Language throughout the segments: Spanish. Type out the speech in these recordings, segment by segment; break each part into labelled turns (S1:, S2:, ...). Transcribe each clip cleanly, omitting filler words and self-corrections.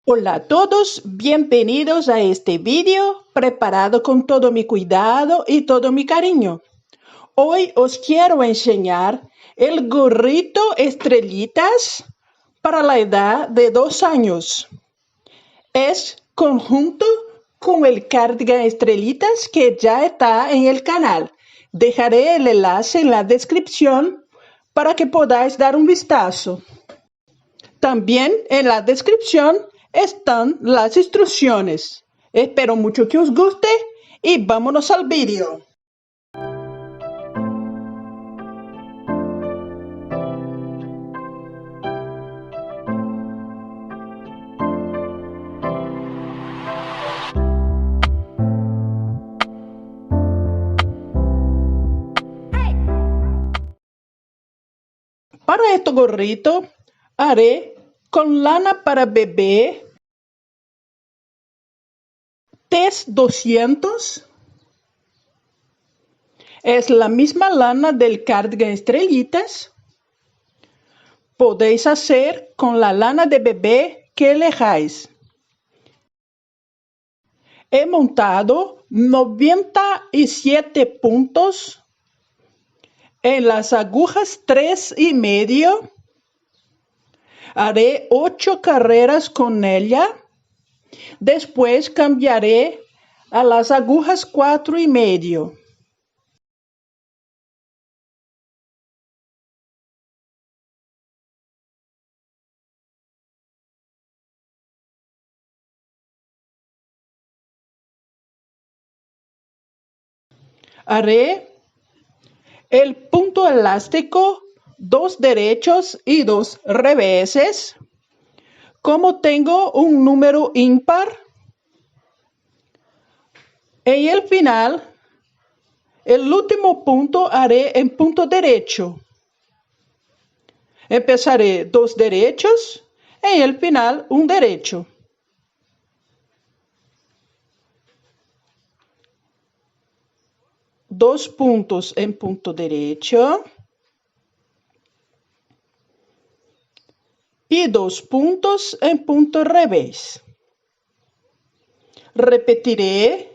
S1: Hola a todos, bienvenidos a este vídeo preparado con todo mi cuidado y todo mi cariño. Hoy os quiero enseñar el gorrito estrellitas para la edad de 2 años. Es conjunto con el cardigan estrellitas que ya está en el canal. Dejaré el enlace en la descripción para que podáis dar un vistazo. También en la descripción están las instrucciones. Espero mucho que os guste y vámonos al vídeo. Para este gorrito haré con lana para bebé TES 200. Es la misma lana del cardigan estrellitas. Podéis hacer con la lana de bebé que elijáis. He montado 97 puntos en las agujas 3,5. Haré 8 carreras con ella. Después cambiaré a las agujas 4,5. Haré el punto elástico 2 derechos y 2 reveses. Como tengo un número impar, en el final, el último punto haré en punto derecho. Empezaré 2 derechos, en el final un derecho. Dos puntos en punto derecho y 2 puntos en punto revés. Repetiré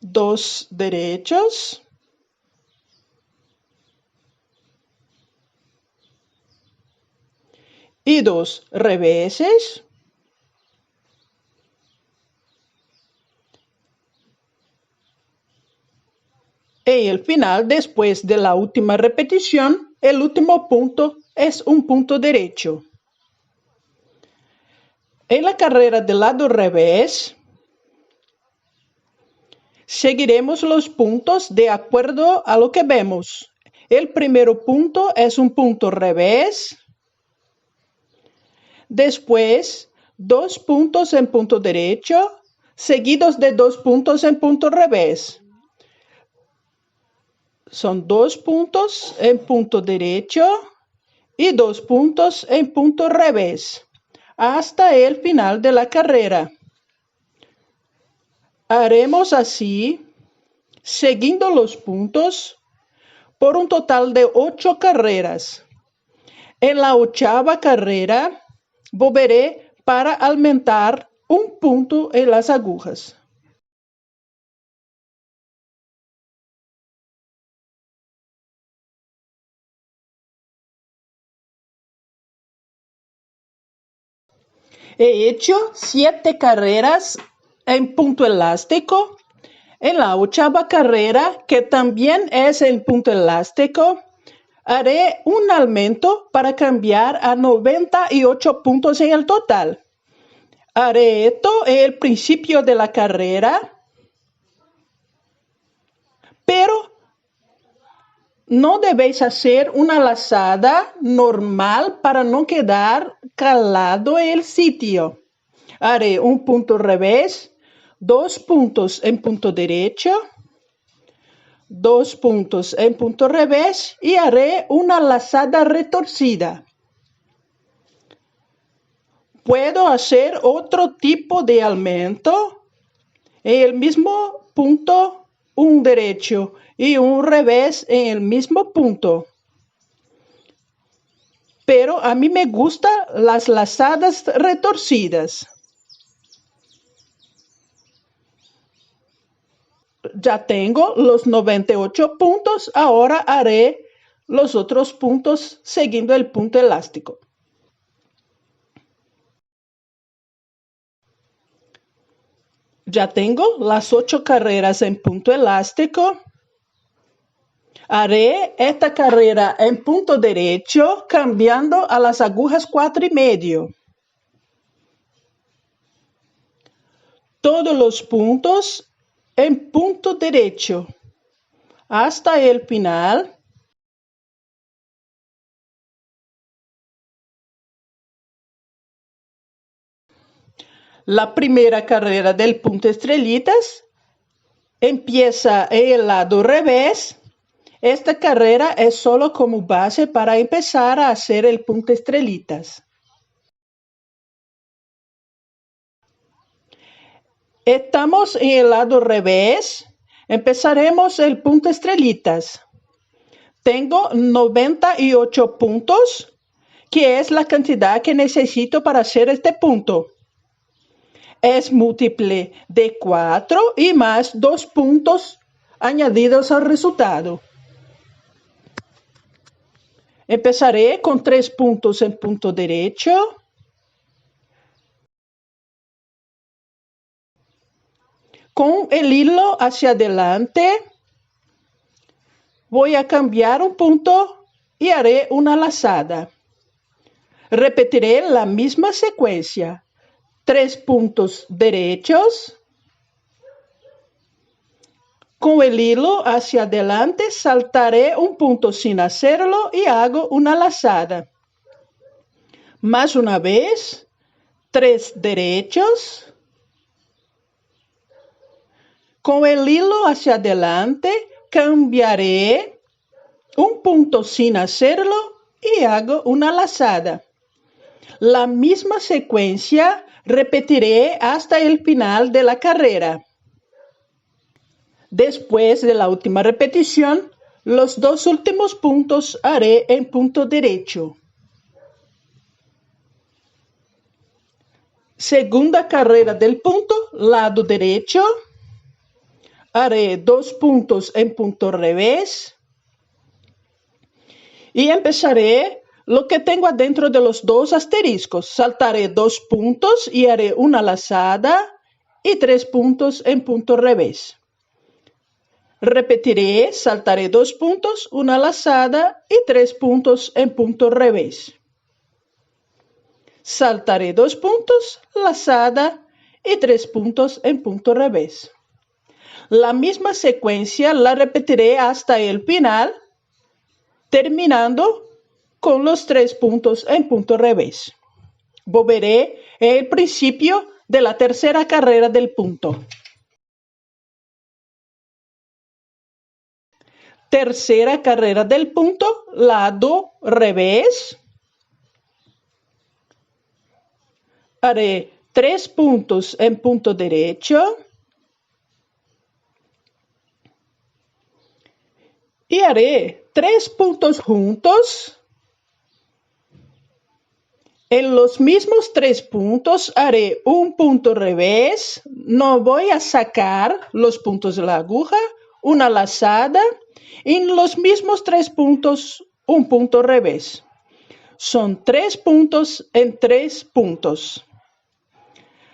S1: 2 derechos y 2 reveses. En el final, después de la última repetición, el último punto es un punto derecho. En la carrera del lado revés, seguiremos los puntos de acuerdo a lo que vemos. El primer punto es un punto revés. Después, 2 puntos en punto derecho, seguidos de 2 puntos en punto revés. Son 2 puntos en punto derecho y 2 puntos en punto revés, hasta el final de la carrera. Haremos así, siguiendo los puntos, por un total de 8 carreras. En la 8ª carrera, volveré para aumentar un punto en las agujas. He hecho 7 carreras en punto elástico. En la 8ª carrera, que también es en punto elástico, haré un aumento para cambiar a 98 puntos en el total. Haré esto en el principio de la carrera, pero no debéis hacer una lazada normal para no quedar calado en el sitio. Haré un punto revés, 2 puntos en punto derecho, 2 puntos en punto revés y haré una lazada retorcida. Puedo hacer otro tipo de aumento en el mismo punto, un derecho y un revés en el mismo punto. pero a mí me gustan las lazadas retorcidas. Ya tengo los 98 puntos, ahora haré los otros puntos siguiendo el punto elástico. Ya tengo las 8 carreras en punto elástico. Haré esta carrera en punto derecho, cambiando a las agujas 4,5. Todos los puntos en punto derecho hasta el final. La primera carrera del punto estrellitas empieza en el lado revés. Esta carrera es solo como base para empezar a hacer el punto estrellitas. Estamos en el lado revés. Empezaremos el punto estrellitas. Tengo 98 puntos, que es la cantidad que necesito para hacer este punto. Es múltiple de 4 y más 2 puntos añadidos al resultado. Empezaré con 3 puntos en punto derecho. Con el hilo hacia adelante, voy a cambiar un punto y haré una lazada. Repetiré la misma secuencia. 3 puntos derechos. Con el hilo hacia adelante saltaré un punto sin hacerlo y hago una lazada. Más una vez, 3 derechos. Con el hilo hacia adelante cambiaré un punto sin hacerlo y hago una lazada. La misma secuencia repetiré hasta el final de la carrera. Después de la última repetición, los 2 últimos puntos haré en punto derecho. Segunda carrera del punto, lado derecho. Haré 2 puntos en punto revés. Y empezaré lo que tengo adentro de los 2 asteriscos. Saltaré 2 puntos y haré una lazada y 3 puntos en punto revés. Repetiré, saltaré 2 puntos, una lazada y 3 puntos en punto revés. Saltaré 2 puntos, lazada y 3 puntos en punto revés. La misma secuencia la repetiré hasta el final, terminando con los 3 puntos en punto revés. Volveré al principio de la tercera carrera del punto. Tercera carrera del punto, lado revés. Haré 3 puntos en punto derecho. Y haré 3 puntos juntos. En los mismos 3 puntos haré un punto revés. No voy a sacar los puntos de la aguja. Una lazada. En los mismos 3 puntos, un punto revés. Son 3 puntos en 3 puntos.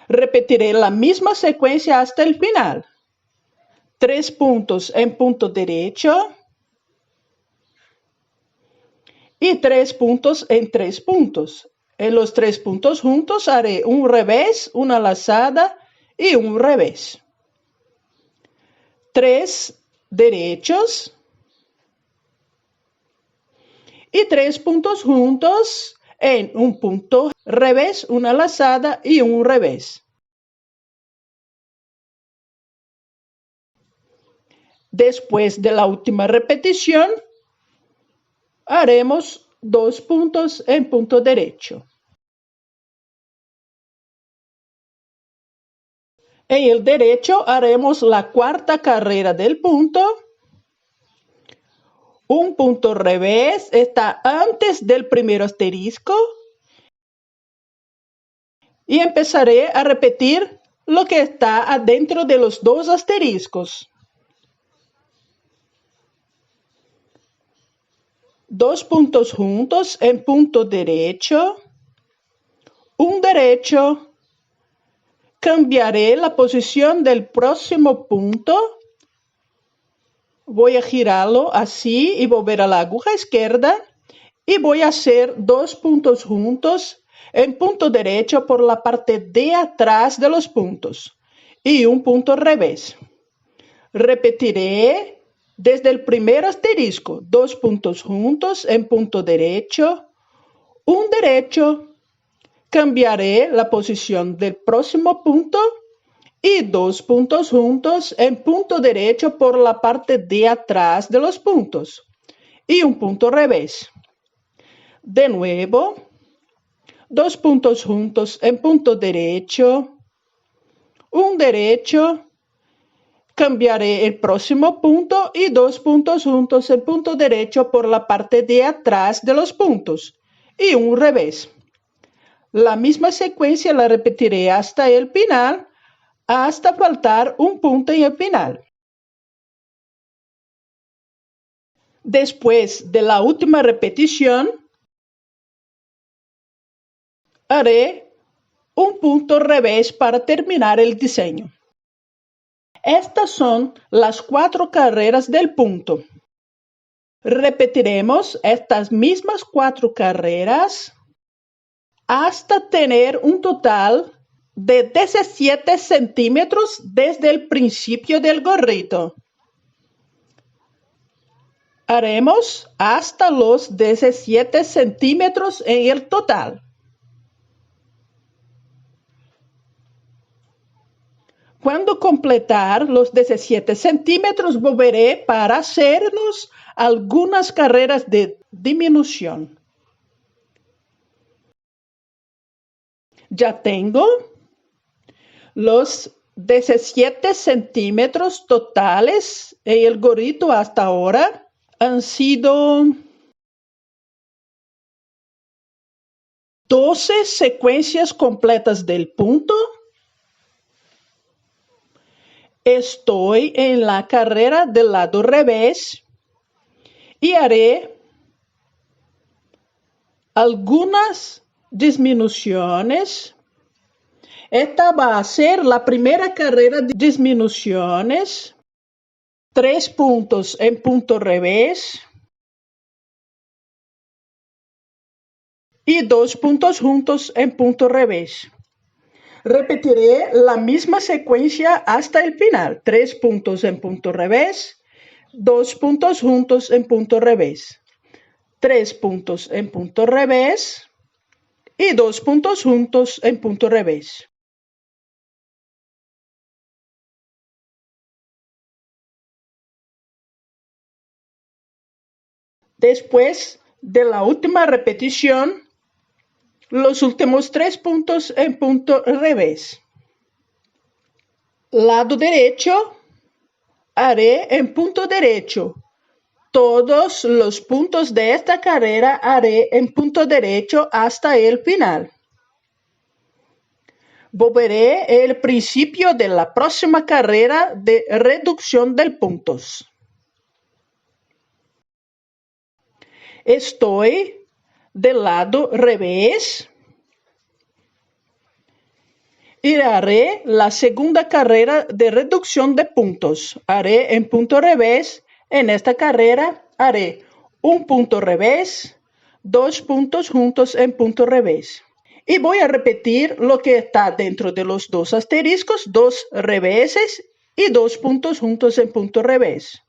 S1: Repetiré la misma secuencia hasta el final. 3 puntos en punto derecho. Y 3 puntos en 3 puntos. En los 3 puntos juntos haré un revés, una lazada y un revés. 3 derechos. Y 3 puntos juntos en un punto revés, una lazada y un revés. Después de la última repetición, haremos 2 puntos en punto derecho. En el derecho haremos la cuarta carrera del punto. Un punto revés está antes del primer asterisco. Y empezaré a repetir lo que está adentro de los dos asteriscos. Dos puntos juntos en punto derecho. Un derecho. Cambiaré la posición del próximo punto. Voy a girarlo así y volver a la aguja izquierda. Y voy a hacer dos puntos juntos en punto derecho por la parte de atrás de los puntos. Y un punto revés. Repetiré desde el primer asterisco, dos puntos juntos en punto derecho, un derecho, cambiaré la posición del próximo punto y dos puntos juntos en punto derecho por la parte de atrás de los puntos y un punto revés. De nuevo, dos puntos juntos en punto derecho, un derecho, cambiaré el próximo punto y dos puntos juntos en punto derecho por la parte de atrás de los puntos y un revés. La misma secuencia la repetiré hasta el final, hasta faltar un punto en el final. Después de la última repetición, haré un punto revés para terminar el diseño. Estas son las 4 carreras del punto. Repetiremos estas mismas 4 carreras hasta tener un total de 17 centímetros desde el principio del gorrito. Haremos hasta los 17 centímetros en el total. Cuando completar los 17 centímetros, volveré para hacernos algunas carreras de disminución. Ya tengo los 17 centímetros totales en el gorrito hasta ahora. Han sido 12 secuencias completas del punto. Estoy en la carrera del lado revés y haré algunas disminuciones. Esta va a ser la primera carrera de disminuciones. 3 puntos en punto revés y 2 puntos juntos en punto revés. Repetiré la misma secuencia hasta el final. 3 puntos en punto revés, 2 puntos juntos en punto revés, 3 puntos en punto revés y 2 puntos juntos en punto revés. Después de la última repetición, los últimos 3 puntos en punto revés. Lado derecho, haré en punto derecho. Todos los puntos de esta carrera haré en punto derecho hasta el final. Volveré al principio de la próxima carrera de reducción de puntos. Estoy del lado revés y haré la segunda carrera de reducción de puntos. Haré en punto revés. En esta carrera haré un punto revés, 2 puntos juntos en punto revés. Y voy a repetir lo que está dentro de los 2 asteriscos, 2 reveses y 2 puntos juntos en punto revés.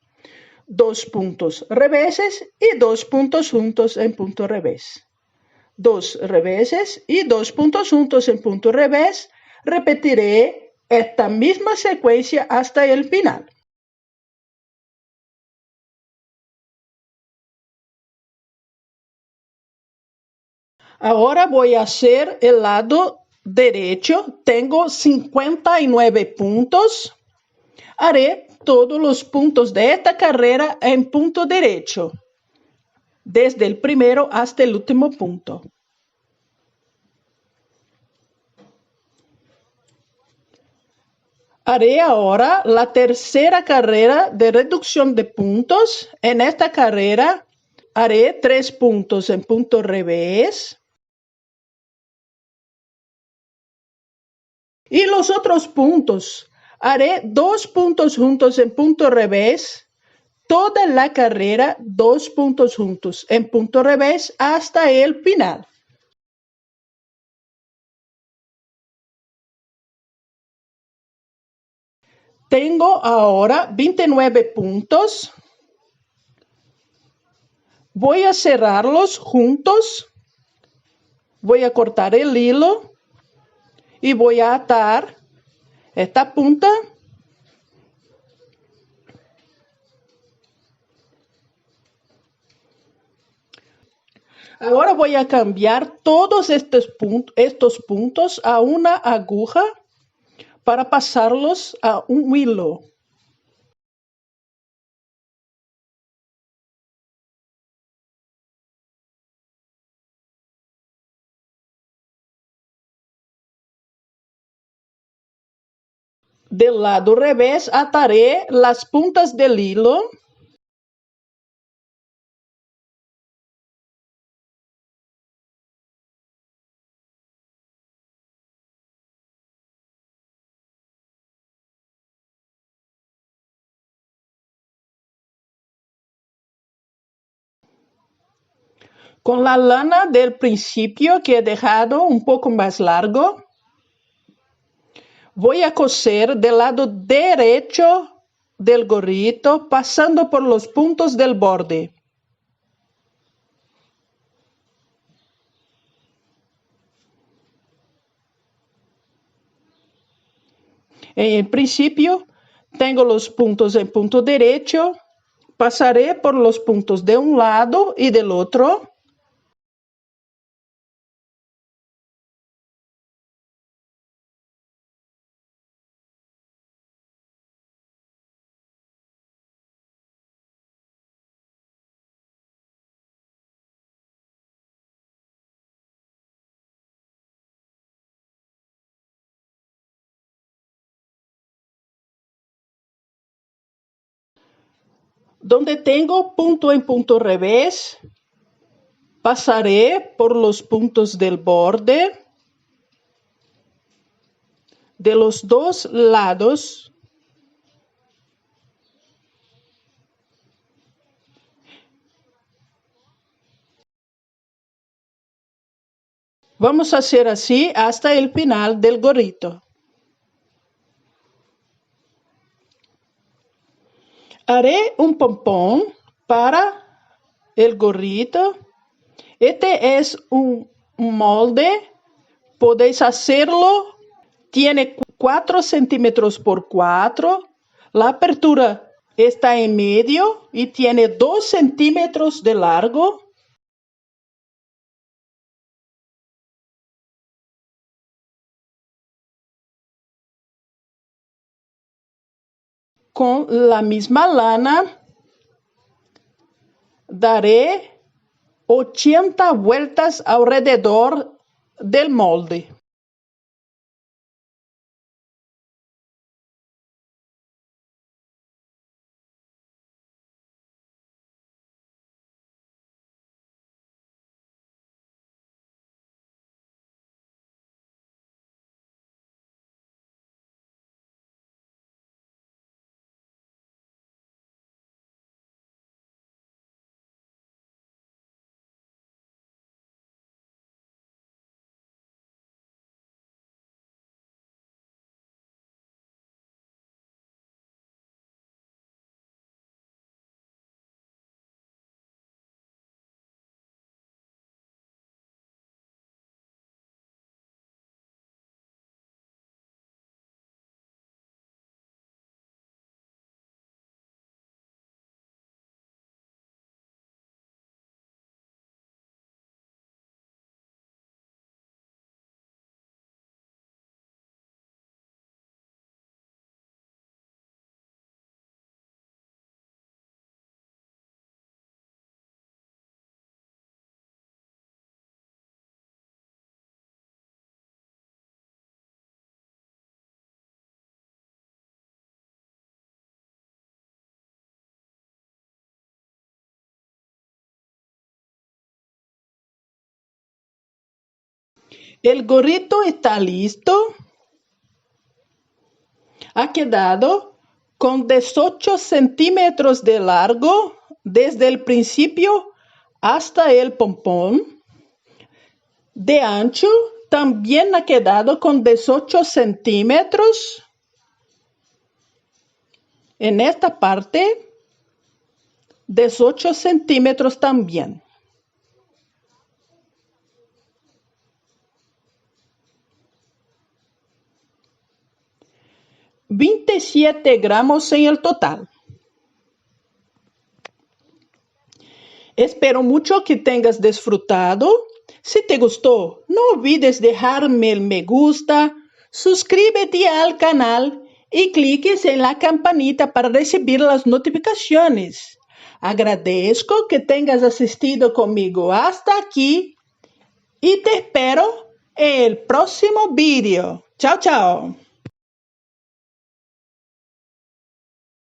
S1: 2 puntos reveses y 2 puntos juntos en punto revés. 2 reveses y 2 puntos juntos en punto revés. Repetiré esta misma secuencia hasta el final. Ahora voy a hacer el lado derecho. Tengo 59 puntos. Haré todos los puntos de esta carrera en punto derecho. desde el primero hasta el último punto. Haré ahora la tercera carrera de reducción de puntos. En esta carrera haré 3 puntos en punto revés. Y los otros puntos, haré 2 puntos juntos en punto revés. Toda la carrera, 2 puntos juntos en punto revés hasta el final. Tengo ahora 29 puntos. Voy a cerrarlos juntos. Voy a cortar el hilo y voy a atar esta punta. Ahora voy a cambiar todos estos puntos a una aguja para pasarlos a un hilo. Del lado revés ataré las puntas del hilo. Con la lana del principio que he dejado un poco más largo, voy a coser del lado derecho del gorrito pasando por los puntos del borde. En principio, tengo los puntos en punto derecho, pasaré por los puntos de un lado y del otro. Donde tengo punto en punto revés, pasaré por los puntos del borde de los dos lados. Vamos a hacer así hasta el final del gorrito. Haré un pompón para el gorrito. Este es un molde. Podéis hacerlo. Tiene 4 centímetros por 4. La apertura está en medio y tiene 2 centímetros de largo. Con la misma lana daré 80 vueltas alrededor del molde. El gorrito está listo. Ha quedado con 18 centímetros de largo desde el principio hasta el pompón. De ancho también ha quedado con 18 centímetros. En esta parte, 18 centímetros también. 27 gramos en el total. Espero mucho que tengas disfrutado. Si te gustó, no olvides dejarme el me gusta, suscríbete al canal y cliques en la campanita para recibir las notificaciones. Agradezco que tengas asistido conmigo hasta aquí y te espero en el próximo vídeo. Chao, chao.